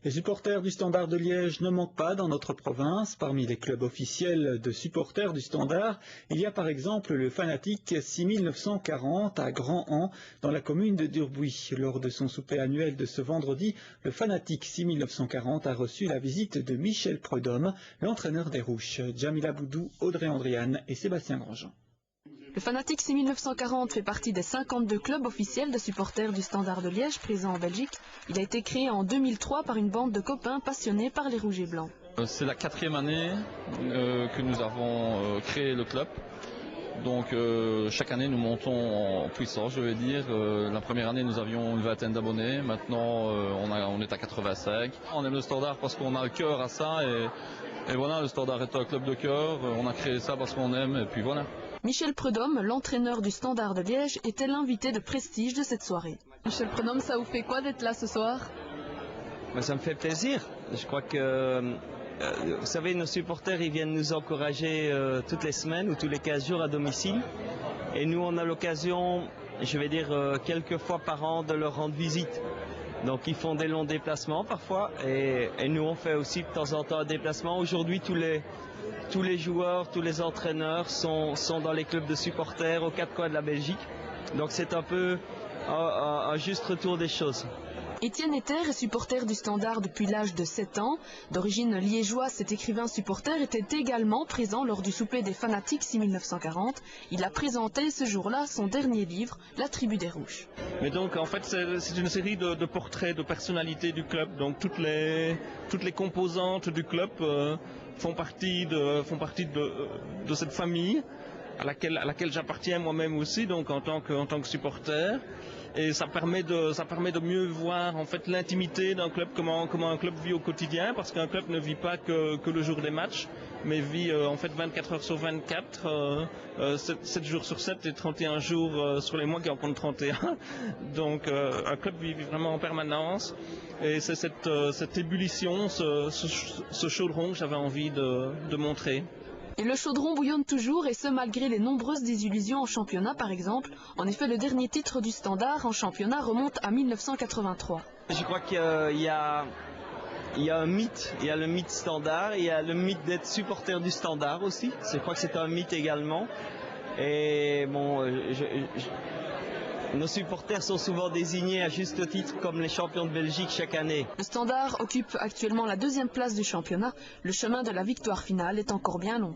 Les supporters du Standard de Liège ne manquent pas dans notre province. Parmi les clubs officiels de supporters du Standard, il y a par exemple le Fanatic 6940 à Grand-An, dans la commune de Durbuy. Lors de son souper annuel de ce vendredi, le Fanatic 6940 a reçu la visite de Michel Prudhomme, l'entraîneur des Rouges. Jamila Boudou, Audrey Andriane et Sébastien Grandjean. Le Fanatic 6940 fait partie des 52 clubs officiels de supporters du Standard de Liège présents en Belgique. Il a été créé en 2003 par une bande de copains passionnés par les rouges et blancs. C'est la 4e année que nous avons créé le club. Donc chaque année nous montons en puissance, je vais dire. La première année nous avions une vingtaine d'abonnés, maintenant on est à 85. On aime le Standard parce qu'on a le cœur à ça et voilà, le Standard est un club de cœur, on a créé ça parce qu'on aime et puis voilà. Michel Prudhomme, l'entraîneur du Standard de Liège, était l'invité de prestige de cette soirée. Michel Prudhomme, ça vous fait quoi d'être là ce soir? Ça me fait plaisir. Je crois que, vous savez, nos supporters, ils viennent nous encourager toutes les semaines ou tous les 15 jours à domicile. Et nous, on a l'occasion, je vais dire, quelques fois par an de leur rendre visite. Donc, ils font des longs déplacements parfois. Et nous, on fait aussi de temps en temps un déplacement. Aujourd'hui, tous les joueurs, tous les entraîneurs sont dans les clubs de supporters aux 4 coins de la Belgique. Donc c'est un peu un juste retour des choses. Étienne Etter est supporter du Standard depuis l'âge de 7 ans. D'origine liégeoise, cet écrivain supporter était également présent lors du souper des Fanatiques 6940. Il a présenté ce jour-là son dernier livre, La Tribu des Rouges. Mais donc en fait c'est une série de portraits de personnalités du club. Donc toutes les composantes du club font partie de cette famille à laquelle j'appartiens moi-même aussi, donc en tant que supporter. Et ça permet de mieux voir en fait l'intimité d'un club, comment un club vit au quotidien, parce qu'un club ne vit pas que le jour des matchs, mais vit en fait 24 heures sur 24, 7 jours sur 7 et 31 jours sur les mois qui en comptent 31. Donc un club vit vraiment en permanence. Et c'est cette ébullition, ce chaudron que j'avais envie de montrer. Et le chaudron bouillonne toujours, et ce malgré les nombreuses désillusions en championnat par exemple. En effet, le dernier titre du Standard en championnat remonte à 1983. Je crois qu'il y a un mythe, il y a le mythe Standard, il y a le mythe d'être supporter du Standard aussi. Je crois que c'est un mythe également. Et bon, nos supporters sont souvent désignés à juste titre comme les champions de Belgique chaque année. Le Standard occupe actuellement la 2e place du championnat. Le chemin de la victoire finale est encore bien long.